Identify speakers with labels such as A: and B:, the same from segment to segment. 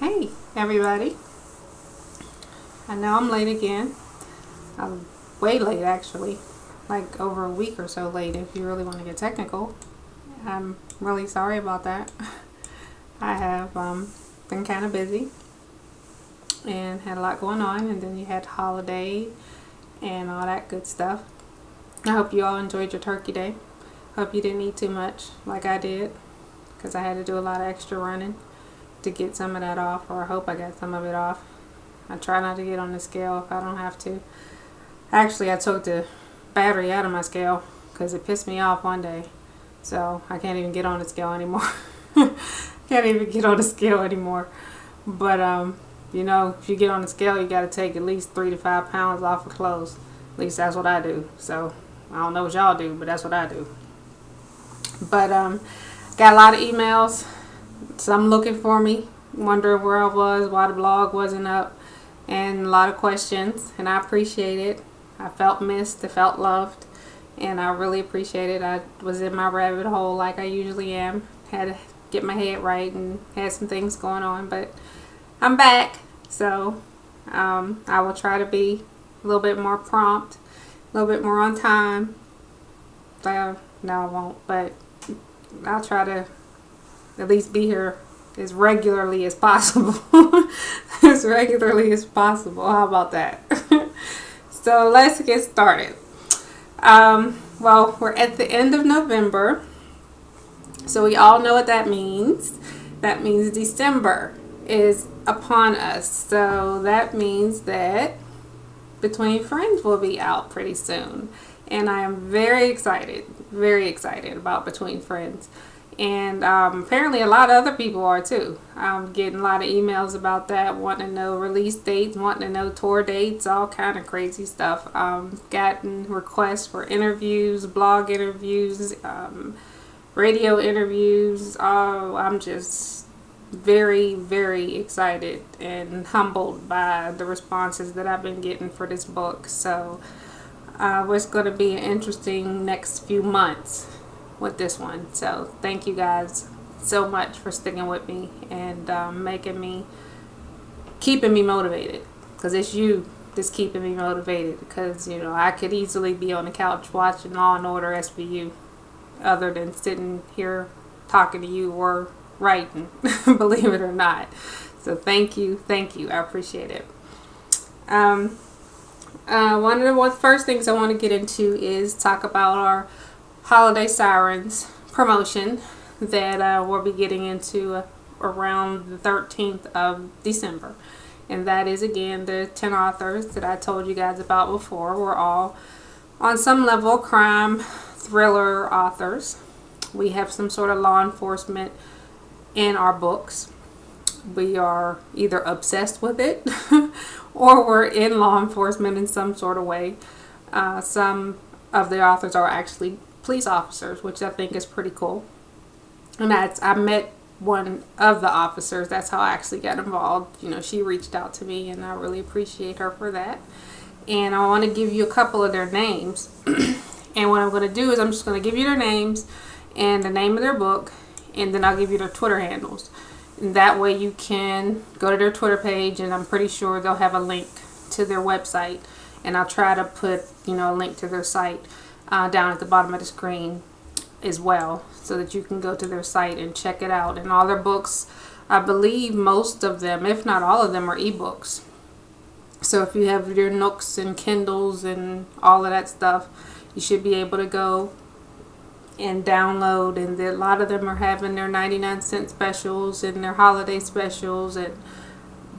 A: Hey everybody, I know I'm late again. I'm way late actually, like over a week or so late if you really want to get technical. I'm really sorry about that. I have been kind of busy and had a lot going on, and then you had holiday and all that good stuff. I hope you all enjoyed your turkey day. Hope you didn't eat too much like I did, because I had to do a lot of extra running to get some of that off, or I hope I got some of it off. I try not to get on the scale if I don't have to. Actually, I took the battery out of my scale because it pissed me off one day. So I can't even get on the scale anymore. Can't even get on the scale anymore. But, if you get on the scale, you got to take at least 3 to 5 pounds off of clothes. At least that's what I do. So I don't know what y'all do, but that's what I do. But, got a lot of emails. Some looking for me, wondering where I was, why the blog wasn't up, and a lot of questions, and I appreciate it. I felt missed, I felt loved, and I really appreciate it. I was in my rabbit hole like I usually am. Had to get my head right and had some things going on, but I'm back. So I will try to be a little bit more prompt, a little bit more on time. No, I won't, but I'll try to at least be here as regularly as possible. As regularly as possible. How about that? So let's get started. Well, we're at the end of November. So we all know what that means. That means December is upon us. So that means that Between Friends will be out pretty soon. And I am very excited about Between Friends. And apparently a lot of other people are too. I'm getting a lot of emails about that, wanting to know release dates, wanting to know tour dates, all kind of crazy stuff. Gotten requests for interviews, blog interviews, radio interviews. I'm just very, very excited and humbled by the responses that I've been getting for this book. So it's going to be an interesting next few months with this one. So thank you guys so much for sticking with me and keeping me motivated, because it's you that's keeping me motivated, because I could easily be on the couch watching Law and Order SVU other than sitting here talking to you or writing. Believe it or not. So thank you, I appreciate it. One of the first things I want to get into is talk about our Holiday Sirens promotion that we'll be getting into around the 13th of December. And that is, again, the 10 authors that I told you guys about before. We're all on some level crime, thriller authors. We have some sort of law enforcement in our books. We are either obsessed with it or we're in law enforcement in some sort of way. Some of the authors are actually police officers, which I think is pretty cool. And I met one of the officers. That's how I actually got involved. She reached out to me, and I really appreciate her for that. And I want to give you a couple of their names. And what I'm going to do is I'm just going to give you their names and the name of their book, and then I'll give you their Twitter handles. And that way you can go to their Twitter page, and I'm pretty sure they'll have a link to their website. And I'll try to put, a link to their site down at the bottom of the screen as well, so that you can go to their site and check it out. And all their books, I believe most of them, if not all of them, are ebooks. So if you have your Nooks and Kindles and all of that stuff, you should be able to go and download. And a lot of them are having their 99-cent specials and their holiday specials and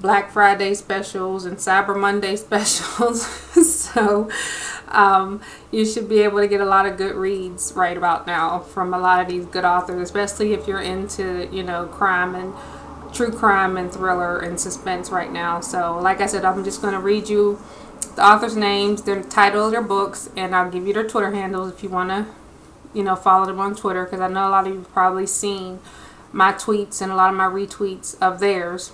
A: Black Friday specials and Cyber Monday specials. So you should be able to get a lot of good reads right about now from a lot of these good authors, especially if you're into, crime and true crime and thriller and suspense right now. So like I said, I'm just going to read you the authors' names, their title of their books, and I'll give you their Twitter handles if you want to, follow them on Twitter, because I know a lot of you have probably seen my tweets and a lot of my retweets of theirs.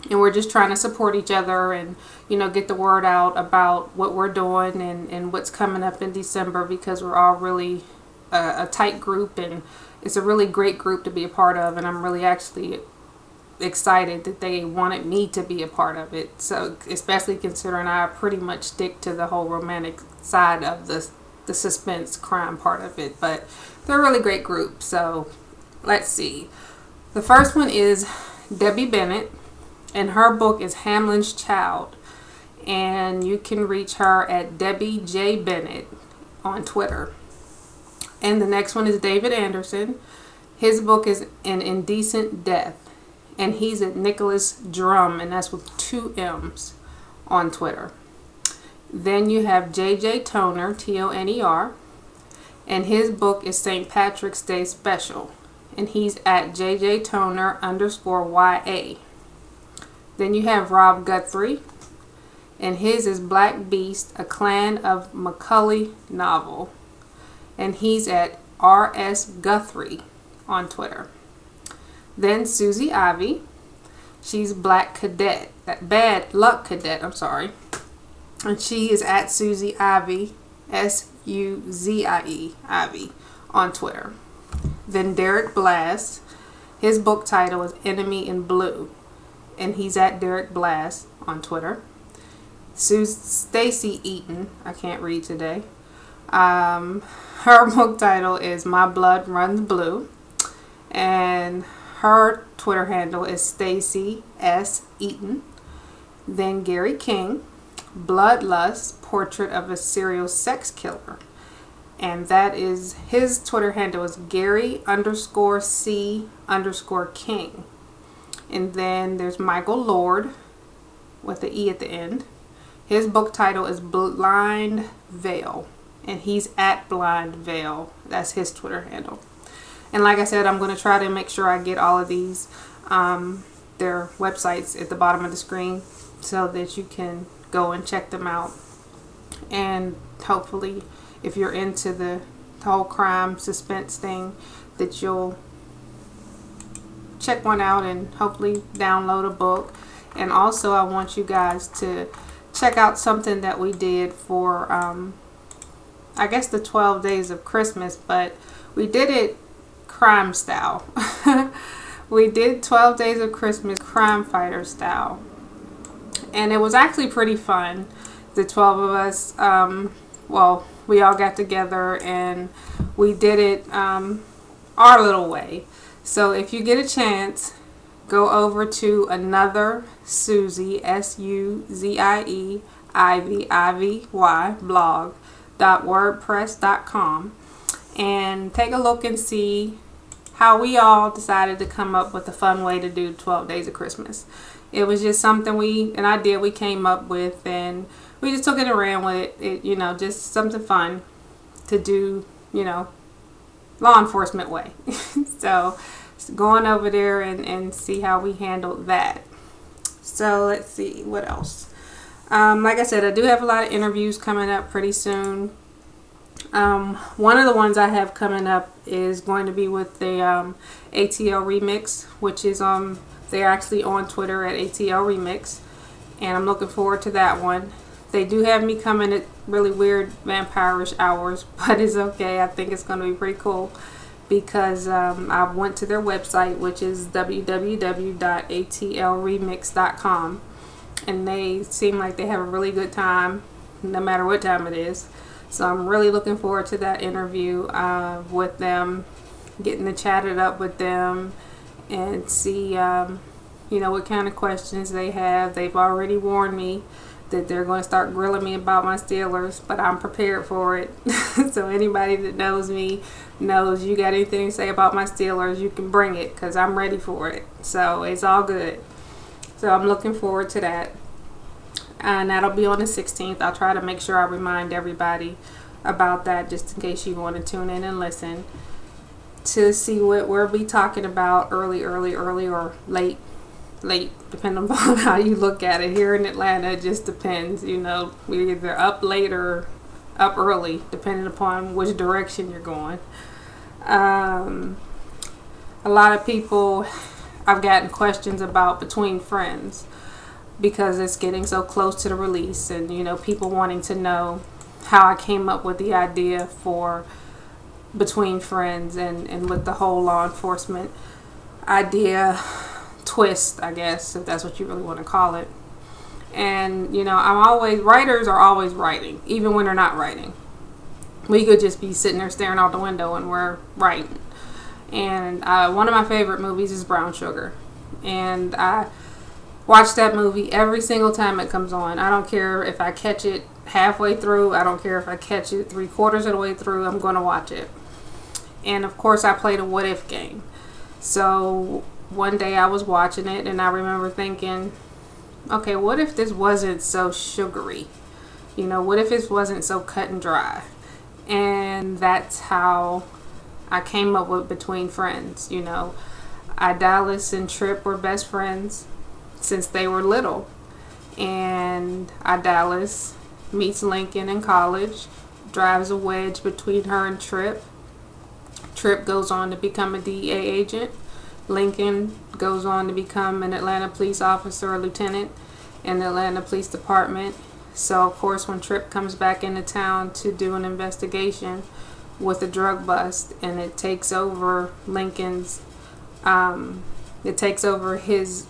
A: And we're just trying to support each other and, get the word out about what we're doing and what's coming up in December, because we're all really a tight group, and it's a really great group to be a part of. And I'm really actually excited that they wanted me to be a part of it. So especially considering I pretty much stick to the whole romantic side of the suspense crime part of it. But they're a really great group. So let's see. The first one is Debbie Bennett, and her book is Hamlin's Child. And you can reach her at Debbie J. Bennett on Twitter. And the next one is David Anderson. His book is An Indecent Death. And he's at Nicholas Drum, and that's with 2 M's on Twitter. Then you have JJ Toner, Toner. And his book is St. Patrick's Day Special. And he's at JJ Toner _YA. Then you have Rob Guthrie. And his is Black Beast, a Clan of Macaulay novel. And he's at RS Guthrie on Twitter. Then Susie Ivy. She's Black Cadet. That Bad Luck Cadet, I'm sorry. And she is at Susie Ivy, SUZIE, Ivy, on Twitter. Then Derek Blass. His book title is Enemy in Blue. And he's at Derek Blass on Twitter. Stacy Eaton. I can't read today. Her book title is My Blood Runs Blue. And her Twitter handle is Stacy S. Eaton. Then Gary King, Bloodlust, Portrait of a Serial Sex Killer. And that is, his Twitter handle is Gary _C_King. And then there's Michael Lord with the E at the end. His book title is Blind Veil. And he's at Blind Veil. That's his Twitter handle. And like I said, I'm going to try to make sure I get all of these, their websites at the bottom of the screen so that you can go and check them out. And hopefully, if you're into the whole crime suspense thing, that you'll check one out and hopefully download a book. And also, I want you guys to check out something that we did for, I guess, the 12 days of Christmas, but we did it crime style. We did 12 Days of Christmas crime fighter style, and it was actually pretty fun. The 12 of us, well, we all got together and we did it our little way. So if you get a chance, go over to Another Susie, SUZIE IVY blog.wordpress.com and take a look and see how we all decided to come up with a fun way to do 12 Days of Christmas. It was just something an idea we came up with, and we just took it and ran with it. You know, just something fun to do, you know, law enforcement way. So going over there and see how we handled that. So let's see what else. Like I said, I do have a lot of interviews coming up pretty soon. One of the ones I have coming up is going to be with the ATL Remix, which is they're actually on Twitter at ATL Remix, and I'm looking forward to that one. They do have me coming at really weird vampire-ish hours, but it's okay. I think it's going to be pretty cool because I went to their website, which is www.atlremix.com, and they seem like they have a really good time no matter what time it is. So I'm really looking forward to that interview with them, getting to chat it up with them and see, you know, what kind of questions they have. They've already warned me that they're going to start grilling me about my Steelers, but I'm prepared for it. So anybody that knows me knows, you got anything to say about my Steelers, you can bring it because I'm ready for it. So it's all good. So I'm looking forward to that. And that'll be on the 16th. I'll try to make sure I remind everybody about that just in case you want to tune in and listen to see what we'll be talking about early or late, depending upon how you look at it. Here in Atlanta, it just depends. You know, we're either up late or up early, depending upon which direction you're going. A lot of people I've gotten questions about Between Friends, because it's getting so close to the release, and you know, people wanting to know how I came up with the idea for Between Friends and with the whole law enforcement idea twist, I guess, if that's what you really want to call it. And, writers are always writing, even when they're not writing. We could just be sitting there staring out the window and we're writing. And one of my favorite movies is Brown Sugar. And I watch that movie every single time it comes on. I don't care if I catch it halfway through. I don't care if I catch it 3/4 of the way through. I'm going to watch it. And, of course, I played a what-if game. So one day I was watching it and I remember thinking, okay, what if this wasn't so sugary? What if this wasn't so cut and dry? And that's how I came up with Between Friends. Dallas and Trip were best friends since they were little. And Dallas meets Lincoln in college, drives a wedge between her and Trip. Trip goes on to become a DEA agent. Lincoln goes on to become an Atlanta police officer, a lieutenant in the Atlanta Police Department. So, of course, when Trip comes back into town to do an investigation with a drug bust, and it takes over it takes over his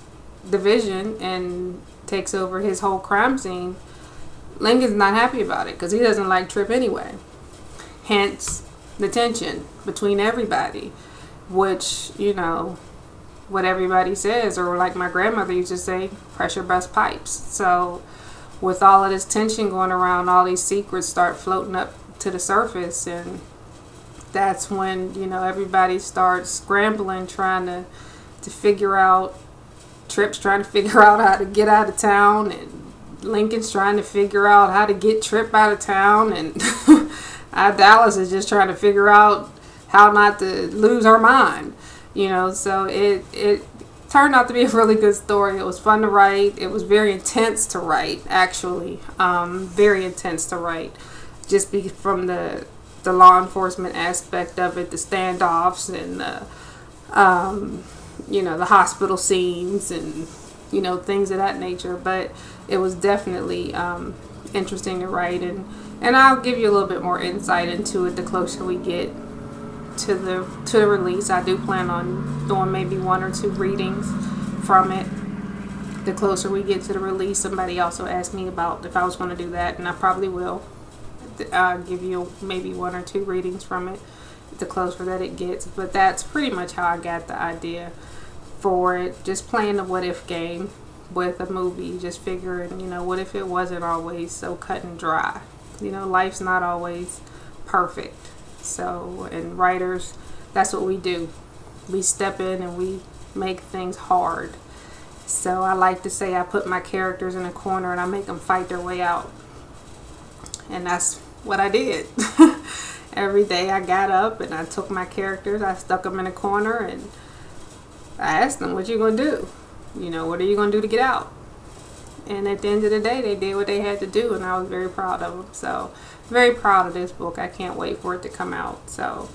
A: division and takes over his whole crime scene, Lincoln's not happy about it because he doesn't like Trip anyway. Hence, the tension between everybody, which, what everybody says, or like my grandmother used to say, pressure bust pipes. So with all of this tension going around, all these secrets start floating up to the surface, and that's when, everybody starts scrambling, trying to figure out, Trip's trying to figure out how to get out of town, and Lincoln's trying to figure out how to get Trip out of town, and Dallas is just trying to figure out how not to lose her mind. So it turned out to be a really good story. It was fun to write. It was very intense to write, actually. Very intense to write. Just from the law enforcement aspect of it, the standoffs and the hospital scenes and, things of that nature. But it was definitely interesting to write. And I'll give you a little bit more insight into it the closer we get to the release. I do plan on doing maybe 1 or 2 readings from it the closer we get to the release. Somebody also asked me about if I was going to do that, and I probably will give you maybe 1 or 2 readings from it the closer that it gets. But that's pretty much how I got the idea for it, just playing the what if game with a movie, just figuring, what if it wasn't always so cut and dry? Life's not always perfect. So, and writers, that's what we do. We step in and we make things hard. So I like to say I put my characters in a corner and I make them fight their way out. And that's what I did. Every day I got up and I took my characters, I stuck them in a corner, and I asked them, what you going to do? What are you going to do to get out? And at the end of the day, they did what they had to do, and I was very proud of them. So, very proud of this book. I can't wait for it to come out. So,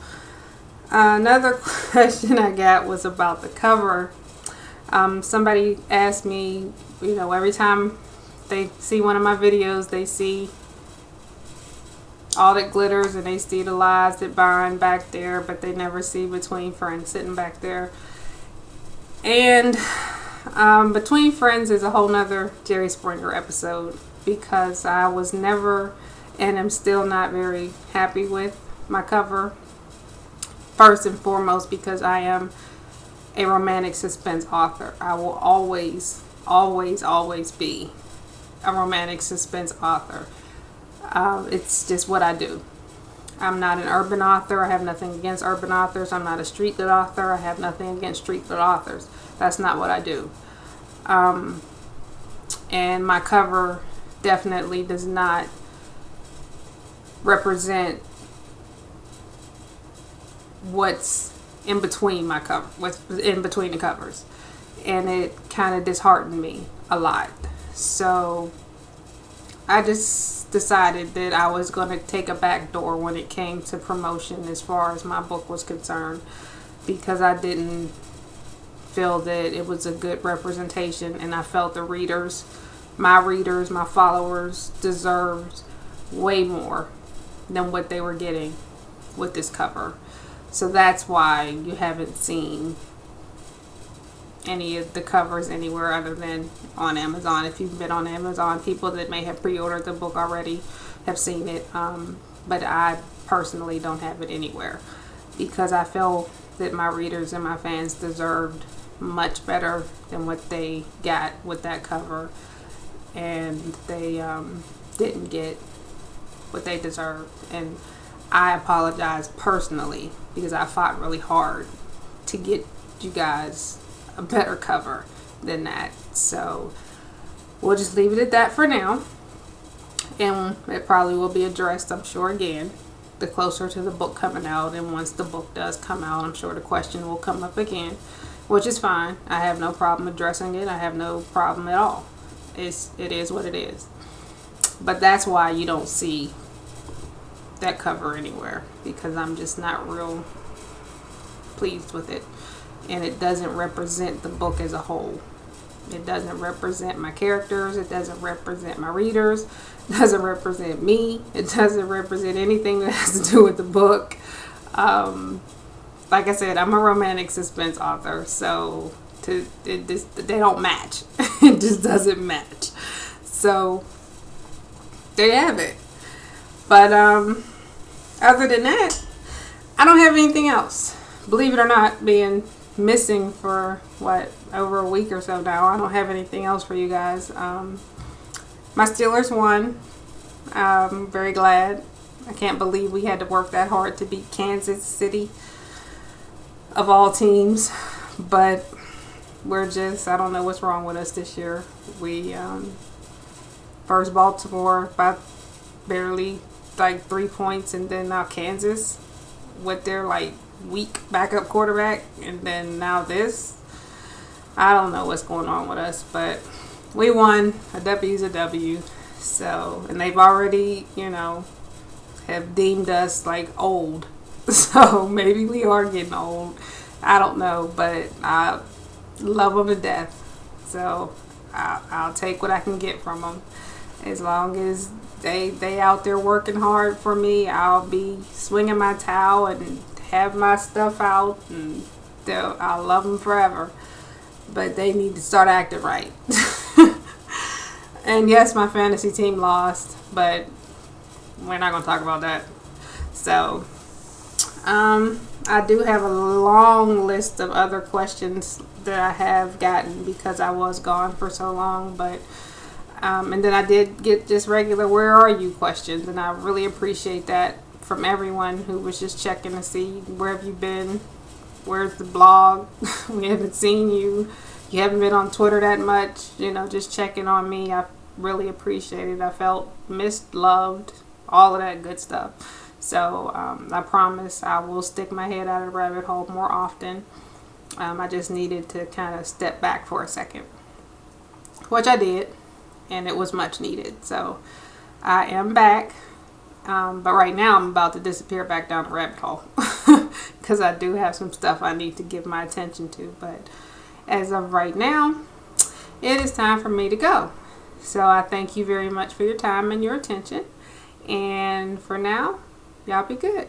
A: another question I got was about the cover. Somebody asked me, every time they see one of my videos, they see all that glitters and they see the lies that bind back there, but they never see Between Friends sitting back there. And Between Friends is a whole nother Jerry Springer episode, because I was never and am still not very happy with my cover. First and foremost, because I am a romantic suspense author. I will always, always, always be a romantic suspense author. It's just what I do. I'm not an urban author. I have nothing against urban authors. I'm not a street lit author. I have nothing against street lit authors. That's not what I do. And my cover definitely does not represent what's in between my cover, what's in between the covers, and it kind of disheartened me a lot. So I just decided that I was going to take a back door when it came to promotion as far as my book was concerned, because I didn't feel that it was a good representation, and I felt the readers, my followers deserved way more than what they were getting with this cover. So that's why you haven't seen any of the covers anywhere other than on Amazon. If you've been on Amazon, people that may have pre-ordered the book already have seen it, but I personally don't have it anywhere because I feel that my readers and my fans deserved much better than what they got with that cover, and they didn't get what they deserved. And I apologize personally because I fought really hard to get you guys a better cover than that. So we'll just leave it at that for now, and it probably will be addressed, I'm sure, again the closer to the book coming out. And once the book does come out, I'm sure the question will come up again, which is fine. I have no problem addressing it. I have no problem at all. It is what it is. But that's why you don't see that cover anywhere, because I'm just not real pleased with it, and it doesn't represent the book as a whole. It doesn't represent my characters, it doesn't represent my readers, it doesn't represent me, it doesn't represent anything that has to do with the book. Like I said, I'm a romantic suspense author, so they don't match. It just doesn't match. So there you have it. But other than that, I don't have anything else. Believe it or not, being missing for over a week or so now, I don't have anything else for you guys. My Steelers won. I'm very glad. I can't believe we had to work that hard to beat Kansas City of all teams, but I don't know what's wrong with us this year. We first Baltimore by barely 3 points, and then now Kansas with their weak backup quarterback, and then now this. I don't know what's going on with us, but we won. A W's a W. So, and they've already, have deemed us old. So maybe we are getting old. I don't know, but I love them to death. So I'll take what I can get from them. As long as they out there working hard for me, I'll be swinging my towel and have my stuff out, and I'll love them forever. But they need to start acting right. And yes, my fantasy team lost, but we're not going to talk about that. So I do have a long list of other questions that I have gotten because I was gone for so long, but and then I did get just regular "where are you" questions, and I really appreciate that from everyone who was just checking to see where have you been, where's the blog, we haven't seen you, you haven't been on Twitter that much, just checking on me. I really appreciate it. I felt missed, loved, all of that good stuff. So I promise I will stick my head out of the rabbit hole more often. I just needed to kind of step back for a second, which I did, and it was much needed. So I am back, but right now I'm about to disappear back down the rabbit hole because I do have some stuff I need to give my attention to. But as of right now, it is time for me to go. So I thank you very much for your time and your attention, and for now, y'all be good.